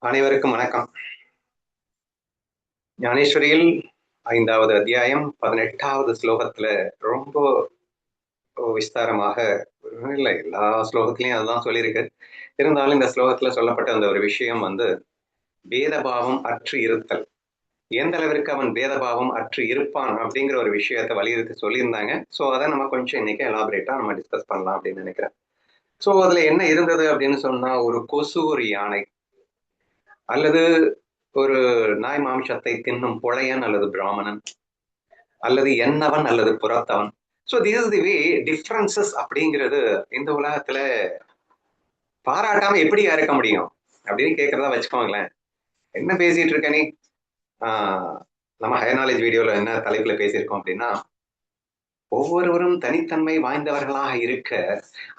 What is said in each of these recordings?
அனைவருக்கும் வணக்கம். ஞானேஸ்வரியில் 5வது அத்தியாயம் 18வது ஸ்லோகத்துல ரொம்ப விஸ்தாரமாக இல்ல எல்லா ஸ்லோகத்திலையும் அதுதான் சொல்லியிருக்கு. இருந்தாலும் இந்த ஸ்லோகத்துல சொல்லப்பட்ட அந்த ஒரு விஷயம் பேதபாவம் அற்று இருத்தல். எந்த அளவிற்கு அவன் பேதபாவம் அற்று இருப்பான் அப்படிங்கிற ஒரு விஷயத்தை வலியுறுத்தி சொல்லியிருந்தாங்க. ஸோ அதை நம்ம கொஞ்சம் இன்னைக்கு எலாபரேட்டா நம்ம டிஸ்கஸ் பண்ணலாம் அப்படின்னு நினைக்கிறேன். ஸோ அதுல என்ன இருந்தது அப்படின்னு சொன்னா, ஒரு கொசு, ஒரு யானை, அல்லது ஒரு நாய் மாம்சத்தை தின்னும் பொழையன் அல்லது பிராமணன், அல்லது என்னவன் அல்லது புறத்தவன். So this is the way differences அப்படிங்கிறது இந்த உலகத்துல பாராட்டாம எப்படியா இருக்க முடியும் அப்படின்னு கேட்கறதா வச்சுக்கோங்களேன். என்ன பேசிட்டு இருக்க நீ? நம்ம ஹையர் நாலேஜ் வீடியோல என்ன தலைப்புல பேசியிருக்கோம் அப்படின்னா, ஒவ்வொருவரும் தனித்தன்மை வாய்ந்தவர்களாக இருக்க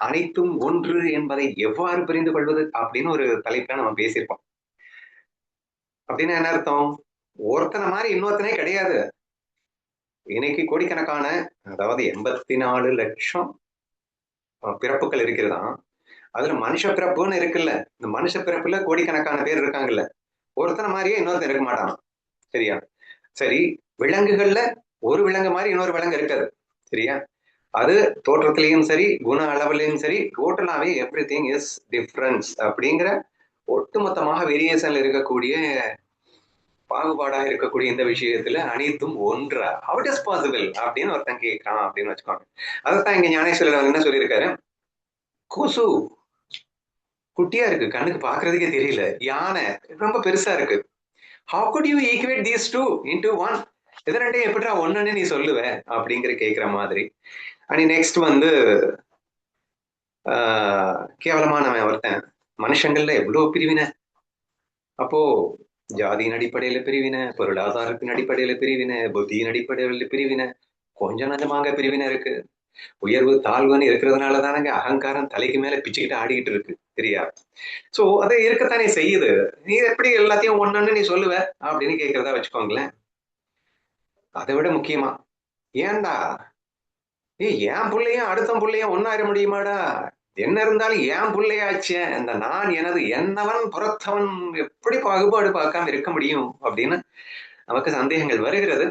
அனைத்தும் ஒன்று என்பதை எவ்வாறு புரிந்து கொள்வது அப்படின்னு ஒரு தலைப்புல நம்ம பேசியிருக்கோம். அப்படின்னா என்ன அர்த்தம்? ஒருத்தனை மாதிரி இன்னொருத்தனே கிடையாது. இன்னைக்கு கோடிக்கணக்கான, அதாவது 84 லட்சம் பிறப்புகள் இருக்கிறதாம். அதுல மனுஷ பிறப்புன்னு இருக்குல்ல, இந்த மனுஷ பிறப்புல கோடிக்கணக்கான பேர் இருக்காங்கல்ல, ஒருத்தனை மாதிரியே இன்னொருத்தன் இருக்க மாட்டான். சரியா? சரி, விலங்குகள்ல ஒரு விலங்கு மாதிரி இன்னொரு விலங்கு இருக்காது. சரியா? அது தோற்றத்திலையும் சரி, குண அளவுலையும் சரி, டோட்டலாவே எவ்ரி திங் இஸ் டிஃபரன்ஸ் அப்படிங்கிற ஒட்டுமொத்தமாக வேரியேஷன்ல இருக்கக்கூடிய, பாகுபாடாக இருக்கக்கூடிய இந்த விஷயத்துல அனைத்தும் ஒன்றா ஹவ் இட் இஸ் பாசிபிள் அப்படின்னு ஒருத்தன் கேட்கிறான் அப்படின்னு வச்சுக்கோங்க. அதைத்தான் இங்க ஞானேஸ்வரர் என்ன சொல்லியிருக்காரு, கொசு குட்டியா இருக்கு, கண்ணுக்கு பாக்குறதுக்கே தெரியல. யானை ரொம்ப பெருசா இருக்கு. How could you equate these two into one? இது ரெண்டையும் எப்படிடா ஒண்ணுன்னு நீ சொல்லுவ அப்படிங்கிற கேட்கிற மாதிரி. அண்ட் நெக்ஸ்ட் கேவலமானவன் ஒருத்தன், மனுஷங்கள்ல எவ்வளவு பிரிவினை. அப்போ ஜாதியின் அடிப்படையில பிரிவினை, பொருளாதாரத்தின் அடிப்படையில பிரிவினை, புத்தியின் அடிப்படையில பிரிவினை, கொஞ்சம் நஞ்சமாங்க பிரிவினை இருக்கு. உயர்வு தாழ்வுன்னு இருக்கிறதுனால தானங்க அகங்காரம் தலைக்கு மேல பிச்சுக்கிட்டு ஆடிக்கிட்டு இருக்கு. சரியா? சோ அது இருக்கத்தானே செய்யுது. நீ எப்படி எல்லாத்தையும் ஒண்ணுன்னு நீ சொல்லுவ அப்படின்னு கேட்கிறதா வச்சுக்கோங்களேன். அதை விட முக்கியமா, ஏன்டா என் புள்ளையும் அடுத்த புள்ளையும் ஒன்னாயிர முடியுமாடா? என்ன இருந்தாலும் என் புள்ளையாச்சே, இந்த நான் எனது என்னவன் புறத்தவன் எப்படி பாகுபாடு பார்க்காம இருக்க முடியும் அப்படின்னு நமக்கு சந்தேகங்கள் வருகிறது.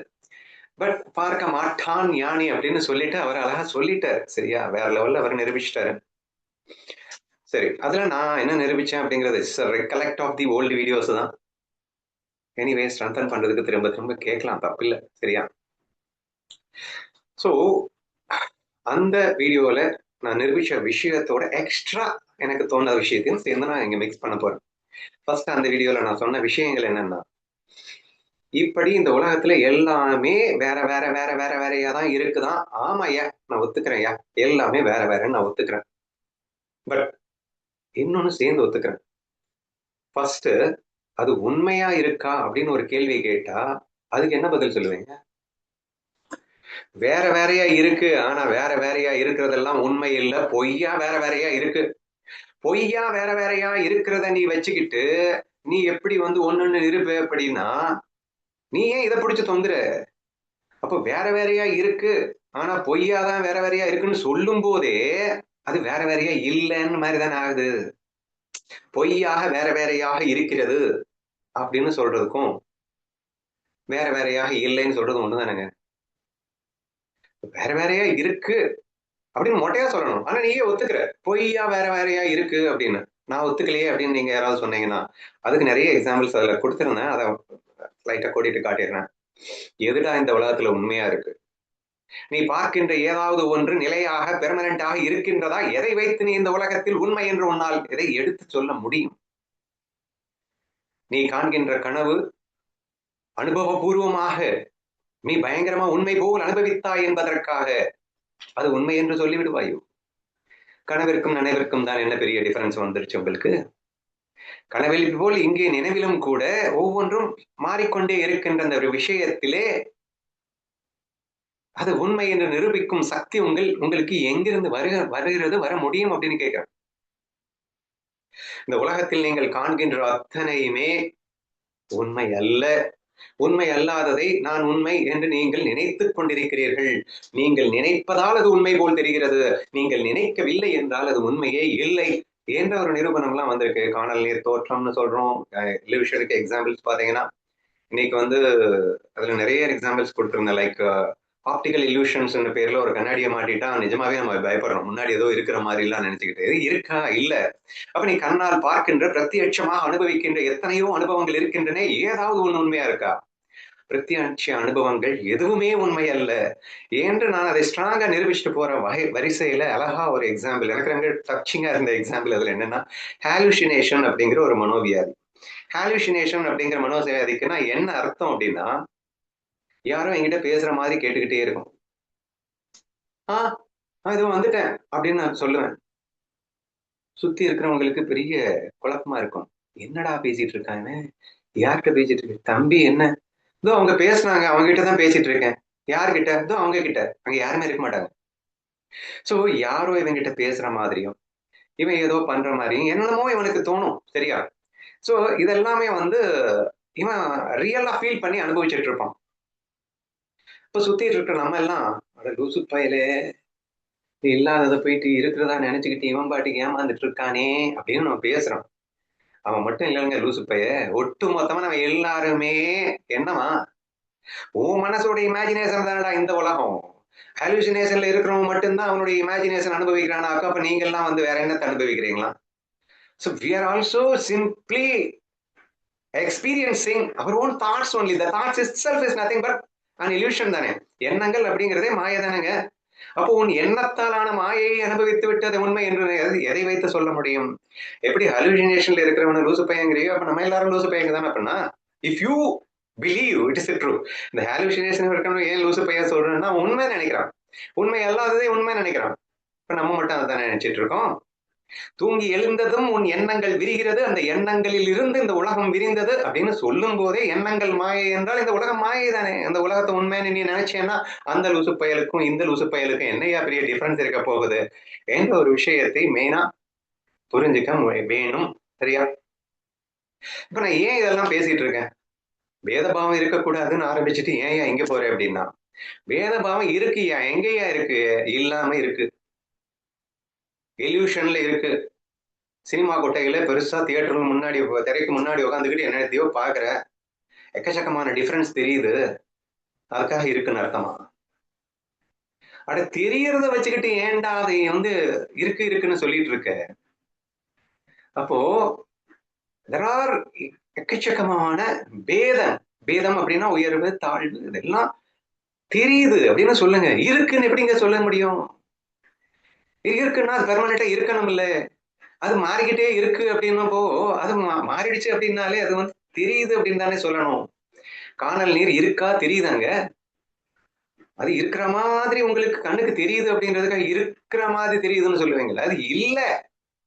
பட் பார்க்க மாட்டான் ஞானி அப்படின்னு சொல்லிட்டு அவர் அழகா சொல்லிட்டாரு. சரியா? வேற லெவல்ல அவர் நிரூபிச்சிட்டாரு. சரி, அதுல நான் என்ன நிரூபிச்சேன் அப்படிங்கிறது recollect of the old videos தான். எனிவே ஸ்ட்ரென்தன் பண்றதுக்கு திரும்ப திரும்ப கேட்கலாம், தப்பில்லை. சரியா? சோ அந்த வீடியோல நான் நிரூபிச்ச விஷயத்தோட எக்ஸ்ட்ரா எனக்கு தோணுன விஷயத்தையும் சேர்ந்து நான் இங்க மிக்ஸ் பண்ண போறேன். ஃபர்ஸ்ட் அந்த வீடியோல நான் சொன்ன விஷயங்கள் என்னன்னா, இப்படி இந்த உலகத்துல எல்லாமே வேற வேற வேற வேற வேறையா தான் இருக்குதான். ஆமாய்யா, நான் ஒத்துக்கிறேன்யா, எல்லாமே வேற வேறன்னு நான் ஒத்துக்கிறேன். பட் இன்னொன்னு சேர்ந்து ஒத்துக்கிறேன். ஃபர்ஸ்ட், அது உண்மையா இருக்கா அப்படின்னு ஒரு கேள்வி கேட்டா அதுக்கு என்ன பதில் சொல்லுவீங்க? வேற வேறையா இருக்கு, ஆனா வேற வேறையா இருக்கிறதெல்லாம் உண்மை இல்ல, பொய்யா வேற வேறையா இருக்கு. பொய்யா வேற வேறையா இருக்கிறத நீ வச்சுக்கிட்டு நீ எப்படி ஒண்ணுன்னு இருப்ப அப்படின்னா, நீ ஏன் இதை பிடிச்சு தொங்குற? அப்போ வேற வேறையா இருக்கு, ஆனா பொய்யாதான் வேற வேறையா இருக்குன்னு சொல்லும் போதே அது வேற வேறையா இல்லைன்னு மாதிரி தானே ஆகுது. பொய்யாக வேற வேறையாக இருக்கிறது அப்படின்னு சொல்றதுக்கும் வேற வேறையாக இல்லைன்னு சொல்றது ஒண்ணுதானுங்க. வேற வேறையா இருக்கு அப்படின்னு மொட்டையா சொல்லணும். ஆனா நீயே ஒத்துக்கிற பொய்யா வேற வேறையா இருக்கு அப்படின்னு. நான் ஒத்துக்கலையே அப்படின்னு நீங்க யாராவது சொன்னீங்கன்னா அதுக்கு நிறைய எக்ஸாம்பிள்ஸ் அதுல கொடுத்திருந்தேன். அதை லைட்டா கோடிட்டு காட்டிடுறேன். எதுடா இந்த உலகத்துல உண்மையா இருக்கு? நீ பார்க்கின்ற ஏதாவது ஒன்று நிலையாக பெர்மனண்டாக இருக்கின்றதா? எதை வைத்து நீ இந்த உலகத்தில் உண்மை என்று உன்னால் எதை எடுத்து சொல்ல முடியும்? நீ காண்கின்ற கனவு அனுபவபூர்வமாக நீ பயங்கரமா உண்மை போல் அனுபவித்தாய் என்பதற்காக அது உண்மை என்று சொல்லிவிடுவாயோ? கனவிற்கும் நினைவிற்கும் தான் என்ன பெரிய டிஃபரன்ஸ் வந்துருச்சு உங்களுக்கு? கனவில் போல் இங்கே நினைவிலும் கூட ஒவ்வொன்றும் மாறிக்கொண்டே இருக்கின்ற அந்த ஒரு விஷயத்திலே அது உண்மை என்று நிரூபிக்கும் சக்தி உங்களுக்கு எங்கிருந்து வருகிறது, வர முடியும் அப்படின்னு கேட்கிறேன். இந்த உலகத்தில் நீங்கள் காண்கின்ற அத்தனையுமே உண்மை அல்ல. உண்மை அல்லாததை நான் உண்மை என்று நீங்கள் நினைத்துக் கொண்டிருக்கிறீர்கள். நீங்கள் நினைப்பதால் அது உண்மை போல் தெரிகிறது. நீங்கள் நினைக்கவில்லை என்றால் அது உண்மையே இல்லை. என்ற ஒரு நிரூபணம்லாம் வந்திருக்கு. காணல் நீர் தோற்றம்னு சொல்றோம். இல்லுஷனுக்கு எக்ஸாம்பிள்ஸ் பாத்தீங்கன்னா இன்னைக்கு வந்து அதுல நிறைய எக்ஸாம்பிள்ஸ் கொடுத்துருந்தேன். லைக் ஆப்டிக்கல் இல்யூஷன்ஸ் பேர்ல ஒரு கண்ணாடியை மாட்டிட்டா நிஜமாவே நம்ம பயப்படுறோம். முன்னாடி ஏதோ இருக்கிற மாதிரி எல்லாம் நினைச்சுக்கிட்டு இருக்கா இல்ல. அப்ப நீ கண்ணால் பார்க்கின்ற பிரத்யட்சமாக அனுபவிக்கின்ற எத்தனையோ அனுபவங்கள் இருக்கின்றன. ஏதாவது ஒண்ணு உண்மையா இருக்கா? பிரத்யட்ச அனுபவங்கள் எதுவுமே உண்மை அல்ல என்று நான் அதை ஸ்ட்ராங்கா நிரூபிச்சுட்டு போற வரிசையில அழகா ஒரு எக்ஸாம்பிள் எனக்கு ரொம்ப டச்சிங்கா இருந்த எக்ஸாம்பிள் அதுல என்னன்னா, ஹாலுசினேஷன் அப்படிங்கிற ஒரு மனோவியாதி. ஹாலுசினேஷன் அப்படிங்கிற மனோவியாதிக்குன்னா என்ன அர்த்தம் அப்படின்னா, யாரோ என்கிட்ட பேசுற மாதிரி கேட்டுக்கிட்டே இருக்கும். இதோ வந்துட்டேன் அப்படின்னு நான் சொல்லுவேன். சுத்தி இருக்கிறவங்களுக்கு பெரிய குழப்பமா இருக்கும். என்னடா பேசிட்டு இருக்காங்க, யார்கிட்ட பேசிட்டு இருக்கு, தம்பி என்ன, இதோ அவங்க பேசுனாங்க, அவங்க கிட்டதான் பேசிட்டு இருக்கேன். யார்கிட்ட? இதோ அவங்க கிட்ட. அங்க யாருமே இருக்க மாட்டாங்க. சோ யாரோ இவங்கிட்ட பேசுற மாதிரியும் இவன் ஏதோ பண்ற மாதிரியும் என்னென்னமோ இவனுக்கு தோணும். சரியா? சோ இதெல்லாமே வந்து இவன் ரியலா ஃபீல் பண்ணி அனுபவிச்சுட்டு இருப்பான். இப்ப சுத்திட்டு இருக்கிற நம்ம எல்லாம் அட லூசு பயலே, இல்லாததை போயிட்டு இருக்கிறதா நினைச்சுக்கிட்டு இவன் பாட்டுக்கு ஏமாந்துட்டு இருக்கானே அப்படின்னு நம்ம பேசுறோம். அவன் மட்டும் இல்லைங்க லூசு பைய, ஒட்டு மொத்தமா நம்ம எல்லாருமே என்னவா, உன் மனசோட இமேஜினேஷன் தானடா இந்த உலகம். ஹாலுசினேஷன்ல இருக்கிறவங்க மட்டும்தான் அவனுடைய இமேஜினேஷன் அனுபவிக்கிறானாக்கா, அப்ப நீங்க எல்லாம் வந்து வேற என்னத்தை அனுபவிக்கிறீங்களா? So we are also simply experiencing our own thoughts only. The thoughts itself is nothing but an illusion தானே. எண்ணங்கள் அப்படிங்கிறதே மாயை தானேங்க. அப்போ உன் எண்ணத்தாலான மாயையை அனுபவித்து விட்டது உண்மை என்று எதை வைத்து சொல்ல முடியும்? எப்படி ஹாலுசினேஷன்ல இருக்கிறவன லூசு பையங்கிறியோ, அப்ப நம்ம எல்லாரும் லூசு பையங்க தானே. அப்படின்னா if you believe it is true, இந்த ஹாலுசினேஷன் இருக்கிறவங்க ஏன் லூசு பையன் சொல்றேன்னா உண்மை நினைக்கிறான், உண்மை அல்லாததே உண்மை நினைக்கிறான். இப்ப நம்ம மட்டும் அதை தானே நினைச்சிட்டு இருக்கோம். தூங்கி எழுந்ததும் உன் எண்ணங்கள் விரிகிறது, அந்த எண்ணங்களில் இருந்து இந்த உலகம் விரிந்தது அப்படின்னு சொல்லும் போதே எண்ணங்கள் மாயை என்றால் இந்த உலகம் மாயை தானே. அந்த உலகத்தை உண்மைன்னு நீ நினைச்சேன்னா அந்த லூசு பயலுக்கும் இந்த லூசு பயலுக்கும் என்னையா பெரிய டிஃபரன்ஸ் இருக்க போகுது என்ற ஒரு விஷயத்தை மெயினா புரிஞ்சுக்க வேணும். சரியா? இப்ப நான் ஏன் இதெல்லாம் பேசிட்டு இருக்கேன்? வேதபாவம் இருக்கக்கூடாதுன்னு ஆரம்பிச்சுட்டு ஏன் இங்க போறேன் அப்படின்னா, வேதபாவம் இருக்குயா, எங்கேயா இருக்கு? இல்லாம இருக்கு, எல்யூஷன்ல இருக்கு. சினிமா கொட்டைகள பெருசா தியேட்டர்ல முன்னாடி திரைக்கு முன்னாடி உட்காந்துக்கிட்டு என்னத்தையோ பாக்குற, எக்கச்சக்கமான டிஃபரன்ஸ் தெரியுது, அதுக்காக இருக்குன்னு அர்த்தமா? அட தெரியறத வச்சுக்கிட்டு ஏன்டா அதை வந்து இருக்கு இருக்குன்னு சொல்லிட்டு இருக்க? அப்போ there are எக்கச்சக்கமான பேதம். பேதம் அப்படின்னா உயர்வு தாழ்வு இதெல்லாம் தெரியுது அப்படின்னு சொல்லுங்க. இருக்குன்னு எப்படிங்க சொல்ல முடியும்? இருக்குன்னா அது பெர்மனண்டா இருக்கணும் இல்ல. அது மாறிக்கிட்டே இருக்கு அப்படின்னப்போ அது மாறிடுச்சு அப்படின்னாலே அது வந்து தெரியுது அப்படின்னு தானே சொல்லணும். காணல் நீர் இருக்கா தெரியுதாங்க. அது இருக்கிற மாதிரி உங்களுக்கு கண்ணுக்கு தெரியுது அப்படின்றதுக்காக இருக்கிற மாதிரி தெரியுதுன்னு சொல்லுவீங்களா? அது இல்ல,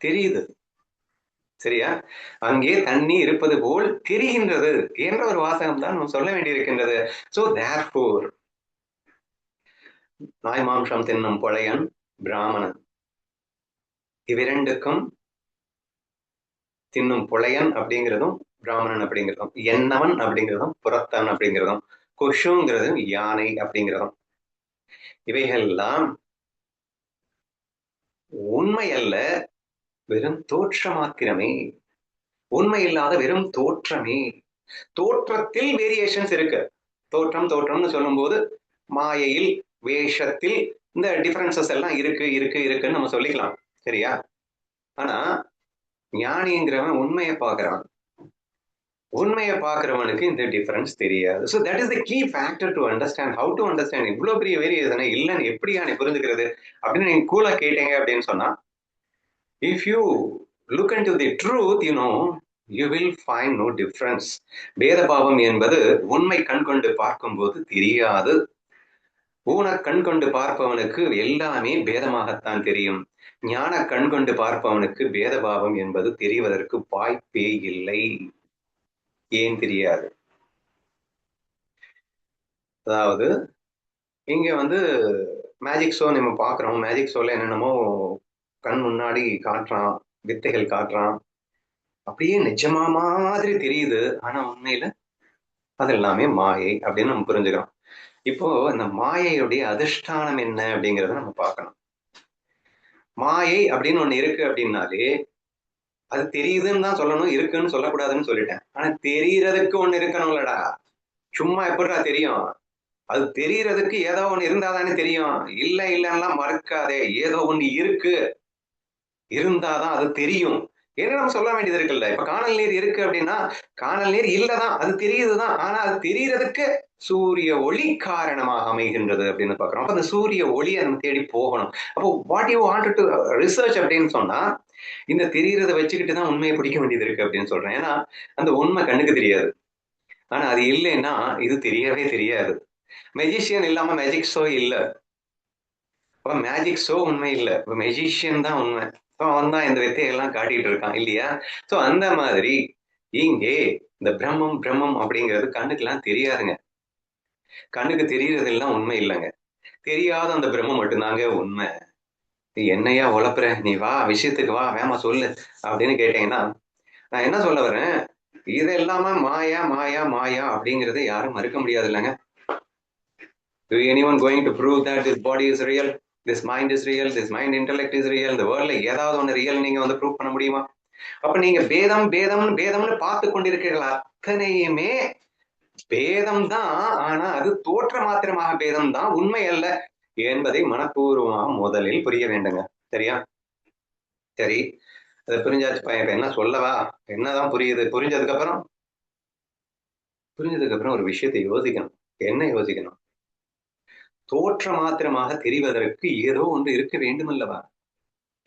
தெரியுது. சரியா? அங்கே தண்ணி இருப்பது போல் தெரிகின்றது என்ற ஒரு வாசகம் தான் நம்ம சொல்ல வேண்டியிருக்கின்றது. சோ தேர்ஃபோர் நாய் மாம்சம் தின்னும் பொழையன் பிராமணன், இவ்விரண்டுக்கும் தின்னும் பொழையன் அப்படிங்கிறதும் பிராமணன் அப்படிங்கிறதும், என்னவன் அப்படிங்கிறதும் புறத்தன் அப்படிங்கிறதும், கொஷுங்கிறதும் யானை அப்படிங்கிறதும், இவைகள் எல்லாம் உண்மை அல்ல, வெறும் தோற்ற மாத்திரமே. உண்மை இல்லாத வெறும் தோற்றமே. தோற்றத்தில் வேரியேஷன்ஸ் இருக்கு. தோற்றம் தோற்றம்னு சொல்லும் போது மாயையில் வேஷத்தில் இந்த டிஃபரன்சஸ் எல்லாம் இருக்கு இருக்கு இருக்குன்னு நம்ம சொல்லிக்கலாம். சரியா? ஆனா ஞானிங்கிறவன் உண்மையை பார்க்கிறான். உண்மையை பார்க்கிறவனுக்கு இந்த டிஃபரன்ஸ் தெரியாது. So that is the key factor to understand. How to understand இவ்வளவு பெரிய வேரியேஷனை இல்லைன்னு எப்படியா நீ புரிஞ்சுக்கிறது அப்படின்னு நீங்க கூலா கேட்டீங்க அப்படின்னு சொன்னா, if you look into the truth you know you will find no difference. பேதபாவம் என்பது உண்மை கண் கொண்டு பார்க்கும்போது தெரியாது. ஊன கண் கொண்டு பார்ப்பவனுக்கு எல்லாமே பேதமாகத்தான் தெரியும். ஞான கண் கொண்டு பார்ப்பவனுக்கு பேதபாவம் என்பது தெரிவதற்கு வாய்ப்பே இல்லை. ஏன் தெரியாது? அதாவது இங்க வந்து மேஜிக் ஷோ நம்ம பாக்குறோம். மேஜிக் ஷோல என்னென்னமோ கண் முன்னாடி காட்டுறான், வித்தைகள் காட்டுறான், அப்படியே நிஜமா மாதிரி தெரியுது. ஆனா உண்மையில அது எல்லாமே மாயை அப்படின்னு நம்ம புரிஞ்சுக்கிறோம். இப்போ இந்த மாயையுடைய அதிஷ்டானம் என்ன அப்படிங்கிறத நம்ம பார்க்கணும். மாயை அப்படின்னு ஒண்ணு இருக்கு அப்படின்னாலே அது தெரியுதுன்னு தான் சொல்லணும், இருக்குன்னு சொல்லக்கூடாதுன்னு சொல்லிட்டேன். ஆனா தெரியறதுக்கு ஒண்ணு இருக்கணும்லடா. சும்மா எப்படிடா தெரியும்? அது தெரியறதுக்கு ஏதோ ஒண்ணு இருந்தா தானே தெரியும். இல்ல இல்லன்னுலாம் மறுக்காதே. ஏதோ ஒண்ணு இருக்கு. இருந்தாதான் அது தெரியும். ஏன்னா நம்ம சொல்ல வேண்டியது இருக்குல்ல. இப்ப கானல் நீர் இருக்கு அப்படின்னா, கானல் நீர் இல்லதான். அது தெரியுதுதான். ஆனா அது தெரியறதுக்கு சூரிய ஒளி காரணமாக அமைகின்றது அப்படின்னு பார்க்கிறோம். அப்ப அந்த சூரிய ஒளியை நம்ம தேடி போகணும். அப்போ what you want to research அப்படின்னு சொன்னா, இந்த தெரியறத வச்சுக்கிட்டு தான் உண்மையை பிடிக்க வேண்டியது இருக்கு அப்படின்னு சொல்றேன். ஏன்னா, அந்த உண்மை கண்ணுக்கு தெரியாது. ஆனா அது இல்லைன்னா இது தெரியவே தெரியாது. மெஜிஷியன் இல்லாம மேஜிக் ஷோ இல்ல. அப்ப மேஜிக் ஷோ உண்மை இல்ல. மெஜிஷியன் தான் உண்மை. அவன் தான் இந்த வித்தையெல்லாம் காட்டிட்டு இருக்கான் இல்லையா? சோ அந்த மாதிரி இங்கே இந்த பிரம்மம் பிரம்மம் அப்படிங்கிறது கண்ணுக்கெல்லாம் தெரியாதுங்க. கண்ணுக்கு தெரியறதெல்லாம் உண்மை இல்லைங்க. தெரியாத அந்த பிரம்மம் மட்டும்தாங்க உண்மை. நீ என்னையா உழப்புற? நீ வா விஷயத்துக்கு வா வேமா சொல்லு அப்படின்னு கேட்டீங்கன்னா, நான் என்ன சொல்ல வரேன்? இது இல்லாம மாயா மாயா மாயா அப்படிங்கறத யாரும் மறுக்க முடியாது இல்லைங்க. Do anyone going to prove that this body is real? This mind is real? This mind intellect is real? இந்த வேர்ல்ட்ல ஏதாவது ஒண்ணு ரியல் நீங்க வந்து ப்ரூவ் பண்ண முடியுமா? அப்ப நீங்க பேதம் பேதம் பேதம்னு பார்த்து கொண்டிருக்கிறீர்கள். அத்தனையுமே பேதம் தான். ஆனா அது தோற்ற மாத்திரமாக பேதம் தான், உண்மை அல்ல என்பதை மனப்பூர்வமா முதலில் புரிய வேண்டுங்க. சரியா? சரி, அதை புரிஞ்சாச்சுப்பா. இப்ப என்ன சொல்லவா? என்னதான் புரியுது? புரிஞ்சதுக்கு அப்புறம் ஒரு விஷயத்தை யோசிக்கணும். என்ன யோசிக்கணும்? தோற்ற மாத்திரமாக தெரிவதற்கு ஏதோ ஒன்று இருக்க வேண்டும் அல்லவா?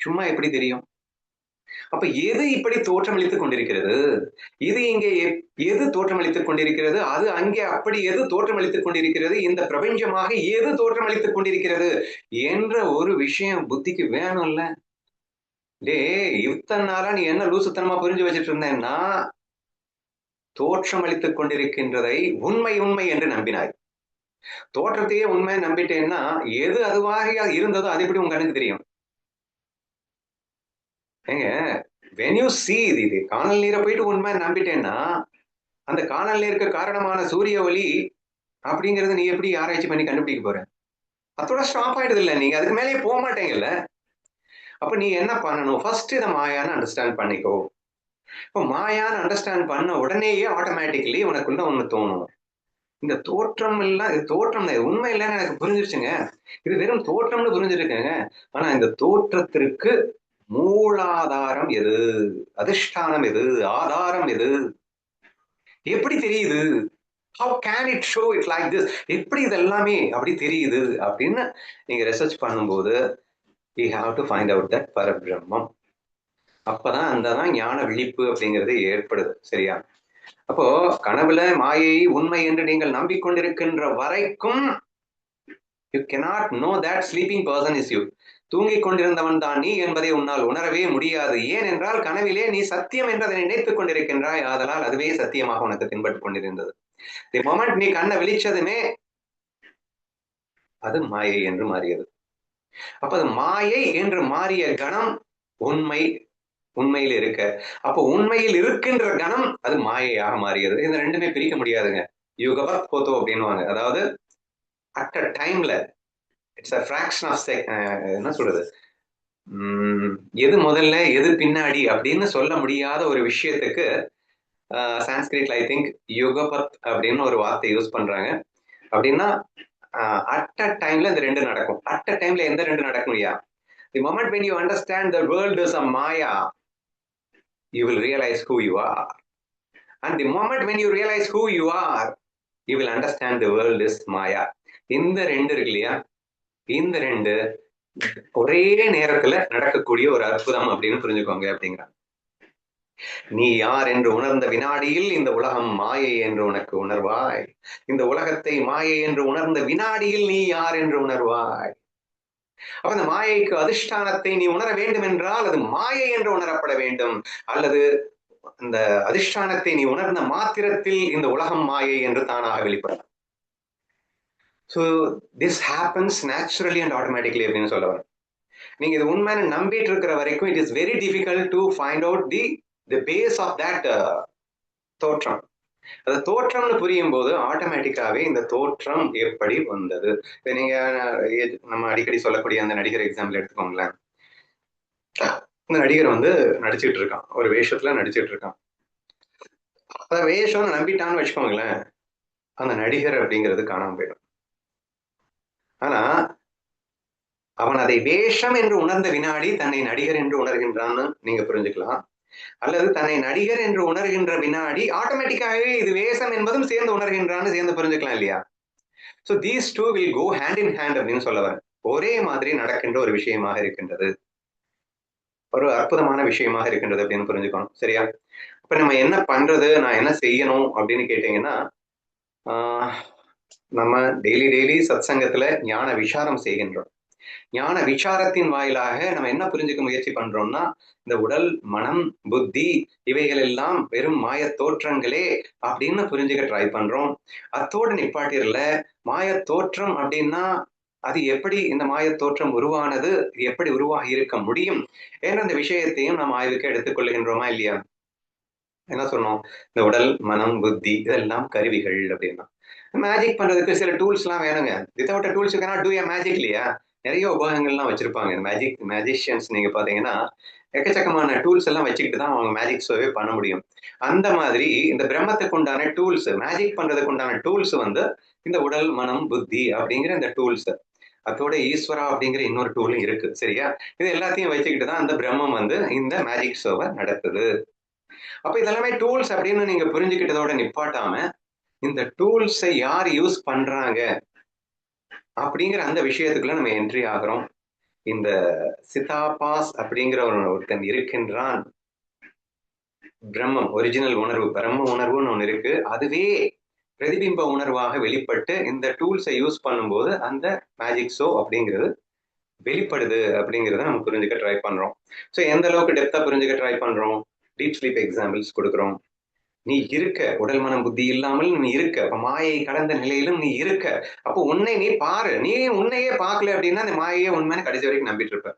சும்மா எப்படி தெரியும்? அப்ப எது இப்படி தோற்றமளித்துக் கொண்டிருக்கிறது? இது இங்கே எது தோற்றமளித்துக் கொண்டிருக்கிறது? அது அங்கே அப்படி எது தோற்றமளித்துக் கொண்டிருக்கிறது? இந்த பிரபஞ்சமாக எது தோற்றமளித்துக் கொண்டிருக்கிறது? என்ற ஒரு விஷயம் புத்திக்கு வேணும்ல. டேய், இத்தனை நாளா நீ என்ன லூசுத்தனமா புரிஞ்சு வச்சுட்டு இருந்தேன்னா, தோற்றமளித்துக் கொண்டிருக்கின்றதை உண்மை உண்மை என்று நம்பினாய். தோற்றத்தையே உண்மை நம்பிட்டேன்னா, எது அதுவாக இருந்ததோ அது எப்படி உங்க கண்ணுக்கு தெரியும்? ஏங்க, when you see இது கானல் நீரை போயிட்டு உண்மை நம்பிட்டேன்னா, அந்த கானல் நீருக்கு காரணமான சூரிய ஒளி அப்படிங்கறது நீ எப்படி ஆராய்ச்சி பண்ணி கண்டுபிடிக்க போற? அதோட ஸ்டாப் ஆயிடுது இல்ல. நீங்க அதுக்கு மேலேயே போக மாட்டீங்கல்ல. அப்ப நீ என்ன பண்ணணும்? ஃபர்ஸ்ட் இதை மாயான்னு அண்டர்ஸ்டாண்ட் பண்ணிக்கோ. இப்போ மாயான்னு அண்டர்ஸ்டாண்ட் பண்ண உடனேயே ஆட்டோமேட்டிக்கலி உனக்குள்ள ஒண்ணு தோணும். இந்த தோற்றம் எல்லாம் இது தோற்றம் தான், உண்மை இல்லைன்னு எனக்கு புரிஞ்சிருச்சுங்க. இது வெறும் தோற்றம்னு புரிஞ்சிருக்கேங்க. ஆனா இந்த தோற்றத்திற்கு மூலாதாரம் எது? அதிஷ்டானம் எது? ஆதாரம் எது? எப்படி தெரியுது? How can it show it like this? எப்படி இது எல்லாமே அப்படி தெரியுது அப்படின்னு நீங்க ரிசர்ச் பண்ணும்போது you have to find out that பரபிரம்மம். அப்பதான் அந்ததான் ஞான விழிப்பு அப்படிங்கிறது ஏற்படுது. சரியா? அப்போ கனவுல மாயை உண்மை என்று நீங்கள் நம்பிக்கொண்டிருக்கின்ற வரைக்கும் you cannot know that sleeping person is you. தூங்கிக் கொண்டிருந்தவன் தான் நீ என்பதை உன்னால் உணரவே முடியாது. ஏன் என்றால் கனவிலே நீ சத்தியம் என்று அதை நினைத்துக் கொண்டிருக்கின்றாய். ஆதலால் அதுவே சத்தியமாக உனக்கு தென்பட்டுக் கொண்டிருந்தது. தி மொமெண்ட் நீ கண்ணை விழிச்சதுமே அது மாயை என்று மாறியது. அப்ப அது மாயை என்று மாறிய கணம் உண்மை உண்மையில் இருக்க. அப்போ உண்மையில் இருக்கின்ற கணம் அது மாயையாக மாறியது. இந்த ரெண்டுமே பிரிக்க முடியாதுங்க. யுகபத் போத்தோ அப்படின்னுவாங்க. அதாவது அட் அ டைம்ல இட்ஸ் அ ஃபிராக்ஷன் ஆஃப் என்ன சொல்றது, எது முதல்ல எது பின்னாடி அப்படின்னு சொல்ல முடியாத ஒரு விஷயத்துக்கு சான்ஸ்கிரிட்ல ஐ திங்க் யுகபத் அப்படின்னு ஒரு வார்த்தை யூஸ் பண்றாங்க. அப்படின்னா அட் அ டைம்ல இந்த ரெண்டு நடக்கும். அட் அ டைம்ல எந்த ரெண்டு நடக்கும் இல்லையா? தி moment when you understand the world is a maya, you will realize who you are. And the moment when you realize who you are, you will understand the world is maya. இந்த ரெண்டு இருக்கு இல்லையா? இந்த ரெண்டு ஒரே நேரத்துல நடக்கக்கூடிய ஒரு அற்புதம் அப்படின்னு புரிஞ்சுக்கோங்க அப்படிங்கிறாங்க. நீ யார் என்று உணர்ந்த வினாடியில் இந்த உலகம் மாயை என்று உனக்கு உணர்வாய். இந்த உலகத்தை மாயை என்று உணர்ந்த வினாடியில் நீ யார் என்று உணர்வாய். அப்ப அந்த மாயைக்கு அதிஷ்டானத்தை நீ உணர வேண்டும் என்றால் அது மாயை என்று உணரப்பட வேண்டும். அல்லது அந்த அதிஷ்டானத்தை நீ உணர்ந்த மாத்திரத்தில் இந்த உலகம் மாயை என்று தானாக வெளிப்படும். So this happens naturally and automatically அப்படின்னு சொல்ல வரேன். நீங்க இது உண்மைன்னு நம்பிட்டு இருக்கிற வரைக்கும் it is very difficult to find out the base of that தோற்றம். அது தோற்றம்னு புரியும் போது ஆட்டோமேட்டிக்காவே இந்த தோற்றம் எப்படி வந்தது. நீங்க நம்ம அடிக்கடி சொல்லக்கூடிய அந்த நடிகர் எக்ஸாம்பிள் எடுத்துக்கோங்களேன். இந்த நடிகர் வந்து நடிச்சிட்டு இருக்கான், ஒரு வேஷத்துல நடிச்சிட்டு இருக்கான். அந்த வேஷம்னு நம்பிட்டான்னு வச்சுக்கோங்களேன், அந்த நடிகர் அப்படிங்கிறது காணாம போயிடும். ஆனா அவன் அதை வேஷம் என்று உணர்ந்த வினாடி தன்னை நடிகர் என்று உணர்கின்றான்னு நீங்க புரிஞ்சுக்கலாம். அல்லது தன்னை நடிகர் என்று உணர்கின்ற வினாடி ஆட்டோமேட்டிக்காகவே இது வேஷம் என்பதும் சேர்ந்து உணர்கின்றான்னு சேர்ந்து புரிஞ்சுக்கலாம் இல்லையா? So these two will go hand in hand அப்படின்னு சொல்ல வரேன். ஒரே மாதிரி நடக்கின்ற ஒரு விஷயமாக இருக்கின்றது. ஒரு அற்புதமான விஷயமாக இருக்கின்றது அப்படின்னு புரிஞ்சுக்கணும். சரியா? அப்ப நம்ம என்ன பண்றது? நான் என்ன செய்யணும் அப்படின்னு கேட்டீங்கன்னா, ஆஹ் நம்ம டெய்லி சத் சங்கத்துல ஞான விசாரம் செய்கின்றோம். ஞான விசாரத்தின் வாயிலாக நம்ம என்ன புரிஞ்சுக்க முயற்சி பண்றோம்னா, இந்த உடல், மனம், புத்தி இவைகள் எல்லாம் வெறும் மாய தோற்றங்களே அப்படின்னு புரிஞ்சுக்க ட்ரை பண்றோம். அத்தோடு நிப்பாட்டிரல. மாய தோற்றம் அப்படின்னா அது எப்படி இந்த மாய தோற்றம் உருவானது, எப்படி உருவாகி இருக்க முடியும் என்ற அந்த விஷயத்தையும் நம்ம ஆய்வுக்கு எடுத்துக் கொள்ளுகின்றோமா இல்லையா? என்ன சொன்னோம்? இந்த உடல், மனம், புத்தி இதெல்லாம் கருவிகள் அப்படின்னா. மேஜிக் பண்றதுக்கு சில டூல்ஸ் எல்லாம் வேணுங்க. Without tools you cannot do a magic இல்லையா? நிறைய உபகரணங்கள்லாம் வச்சிருப்பாங்க. மேஜிஷியன்ஸ் நீங்க பாத்தீங்கன்னா, எக்கச்சக்கமான டூல்ஸ் எல்லாம் வச்சுக்கிட்டு தான் அவங்க மேஜிக் ஷோவே பண்ண முடியும். அந்த மாதிரி இந்த பிரம்மத்துக்கு உண்டான டூல்ஸ், மேஜிக் பண்றதுக்கு உண்டான டூல்ஸ் வந்து இந்த உடல், மனம், புத்தி அப்படிங்கிற இந்த டூல்ஸ். அதோட ஈஸ்வரா அப்படிங்கிற இன்னொரு டூலும் இருக்கு. சரியா? இது எல்லாத்தையும் வச்சுக்கிட்டு தான் அந்த பிரம்மம் வந்து இந்த மேஜிக் ஷோவை நடத்துது. அப்ப இதெல்லாமே டூல்ஸ் அப்படின்னு நீங்க புரிஞ்சுக்கிட்டதோட நிப்பாட்டாம, இந்த டூல்ஸை யார் யூஸ் பண்றாங்க அப்படிங்கிற அந்த விஷயத்துக்குள்ள நம்ம என்ட்ரி ஆகிறோம். இந்த சிதாபாஸ் அப்படிங்கிற ஒருத்தன் இருக்கின்றான். பிரம்மம், ஒரிஜினல் உணர்வு, பிரம்ம உணர்வுன்னு ஒண்ணு இருக்கு. அதுவே பிரதிபிம்ப உணர்வாக வெளிப்பட்டு இந்த டூல்ஸை யூஸ் பண்ணும்போது அந்த மேஜிக் ஷோ அப்படிங்கிறது வெளிப்படுது அப்படிங்கிறத நம்ம புரிஞ்சுக்க ட்ரை பண்றோம். ஸோ எந்த அளவுக்கு டெப்தா புரிஞ்சுக்க ட்ரை பண்றோம்? டீப் ஸ்லீப் எக்ஸாம்பிள்ஸ் கொடுக்குறோம். நீ இருக்க, உடல் மனம் புத்தி இல்லாமல் நீ இருக்க. அப்ப மாயை கடந்த நிலையிலும் நீ இருக்க. அப்போ உன்னை நீ பாரு. நீ உன்னையே பார்க்கல அப்படின்னா அந்த மாயையே உண்மைன்னு கடைசி வரைக்கும் நம்பிட்டு இருப்ப.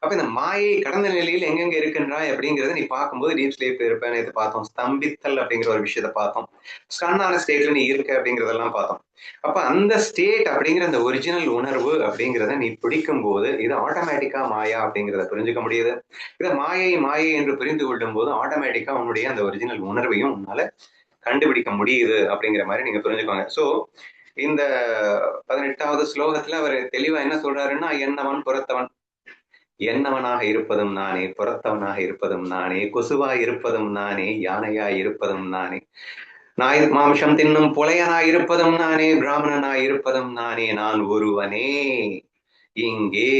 அப்ப இந்த மாயை கடந்த நிலையில் எங்கெங்க இருக்கின்றாய் அப்படிங்கறத நீ பார்க்கும்போது டீப் ஸ்லீப் இருப்பேன் இது பார்த்தோம். ஸ்தம்பித்தல் அப்படிங்கிற ஒரு விஷயத்த பார்த்தோம். ஸ்டன்னான ஸ்டேட்ல நீ இருக்க அப்படிங்கறதெல்லாம் பார்த்தோம். அப்ப அந்த ஸ்டேட் அப்படிங்கிற அந்த ஒரிஜினல் உணர்வு அப்படிங்கிறத நீ பிடிக்கும் போது இது ஆட்டோமேட்டிக்கா மாயா அப்படிங்கிறத புரிஞ்சுக்க முடியுது. இதை மாயை என்று புரிந்து கொள்ளும் போது ஆட்டோமேட்டிக்கா உன்னுடைய அந்த ஒரிஜினல் உணர்வையும் உன்னால கண்டுபிடிக்க முடியுது அப்படிங்கிற மாதிரி நீங்க புரிஞ்சுக்கோங்க. சோ இந்த 18வது ஸ்லோகத்துல அவர் தெளிவா என்ன சொல்றாருன்னா, என்னவன் புறத்தவன், என்னவனாக இருப்பதும் நானே, புறத்தவனாக இருப்பதும் நானே, கொசுவாய் இருப்பதும் நானே, யானையாய் இருப்பதும் நானே, நாய் மாம்சம் தின்னும் புலையனாய் இருப்பதும் நானே, பிராமணனாய் இருப்பதும் நானே, நான் ஒருவனே இங்கே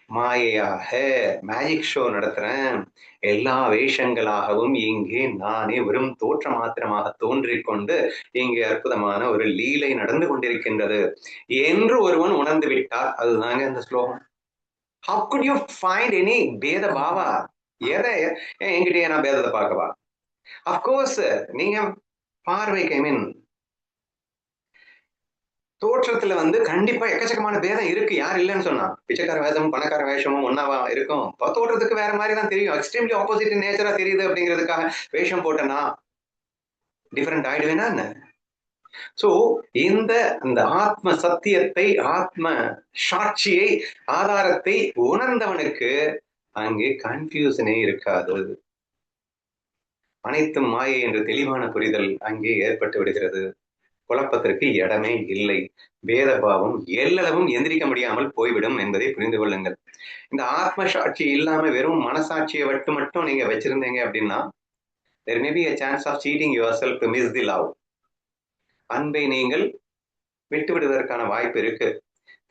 மாயையாக மேஜிக் ஷோ நடத்துறேன். எல்லா வேஷங்களாகவும் இங்கே நானே வெறும் தோற்ற மாத்திரமாக தோன்றிக் கொண்டு இங்கே அற்புதமான ஒரு லீலை நடந்து கொண்டிருக்கின்றது என்று ஒருவன் உணர்ந்து விட்டார். அதுதாங்க இந்த ஸ்லோகம். How could you find any பேத பாவா? எதை என்கிட்டயே நான் பேதத்தை பார்க்கவா? அப்கோர்ஸ் நீங்க பார்வைக்கு ஐ மீன் தோற்றத்துல வந்து கண்டிப்பா எக்கச்சக்கமான பேதம் இருக்கு. யார் இல்லைன்னு சொன்னா? பிச்சைக்கார வேஷமும் பணக்கார வேஷமும் ஒன்னாவா இருக்கும்? தோற்றத்துக்கு வேற மாதிரி தான் தெரியும். எக்ஸ்ட்ரீம்லி ஆப்போசிட் நேச்சரா தெரியுது அப்படிங்கிறதுக்காக வேஷம் போட்டனா டிஃபரெண்ட் ஆயிடுவேனா என்ன? சோ இந்த ஆத்ம சத்தியத்தை, ஆத்ம சாட்சியை, ஆதாரத்தை உணர்ந்தவனுக்கு அங்கே கன்ஃபியூஷனே இருக்காது. அனைத்தும் மாயை என்ற தெளிவான புரிதல் அங்கே ஏற்பட்டு விடுகிறது. குழப்பத்திற்கு இடமே இல்லை. பேதபாவம் எல்லளவும் எந்திரிக்க முடியாமல் போய்விடும் என்பதை புரிந்து கொள்ளுங்கள். இந்த ஆத்ம சாட்சி இல்லாம வெறும் மனசாட்சியை மட்டும் நீங்க வச்சிருந்தீங்க அப்படின்னா there may be a chance of cheating yourself to miss the love. அன்பை நீங்கள் விட்டு விடுவதற்கான வாய்ப்பு இருக்கு.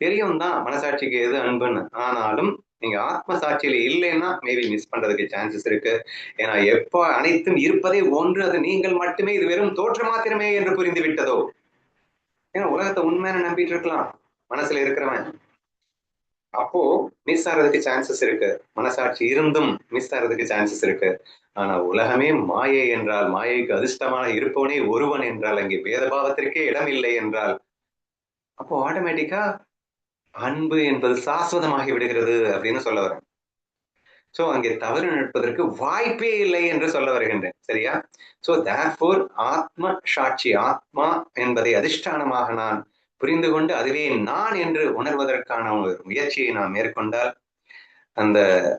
தெரியும் தான் மனசாட்சிக்கு எது அன்புன்னு. ஆனாலும் நீங்க ஆத்ம சாட்சியில இல்லைன்னா மேபி மிஸ் பண்றதுக்கு சான்சஸ் இருக்கு. ஏன்னா எப்போ அனைத்தும் இருப்பதே ஒன்று, அது நீங்கள் மட்டுமே, இது வெறும் தோற்றம் மாத்திரமே என்று புரிந்து விட்டதோ. ஏன்னா உலகத்தை உண்மையான நம்பிட்டு இருக்கலாம் மனசுல இருக்கிறவன். அப்போ மிஸ் ஆறதுக்கு சான்சஸ் இருக்கு. மனசாட்சி இருந்தும் மிஸ் ஆறதுக்கு சான்சஸ் இருக்கு. ஆனா உலகமே மாயை என்றால், மாயைக்கு அதிர்ஷ்டமான இருப்பவனே ஒருவன் என்றால், அங்கே பேதபாவத்திற்கே இடம் இல்லை என்றால், அப்போ ஆட்டோமேட்டிக்கா அன்பு என்பது சாஸ்வதமாகி விடுகிறது அப்படின்னு சொல்ல வரேன். சோ அங்கே தவறு நடப்பதற்கு வாய்ப்பே இல்லை என்று சொல்ல வருகின்றேன். சரியா? சோ தேர்ஃபோர் ஆத்ம சாட்சி, ஆத்மா என்பதை அதிஷ்டானமாக நான் புரிந்து கொண்டு அதுவே நான் என்று உணர்வதற்கான ஒரு முயற்சியை நாம் மேற்கொண்டால் அந்த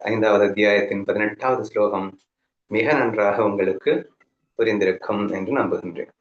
5வது அத்தியாயத்தின் 18வது ஸ்லோகம் மிக நன்றாக உங்களுக்கு புரிந்திருக்கும் என்று நம்புகின்றேன்.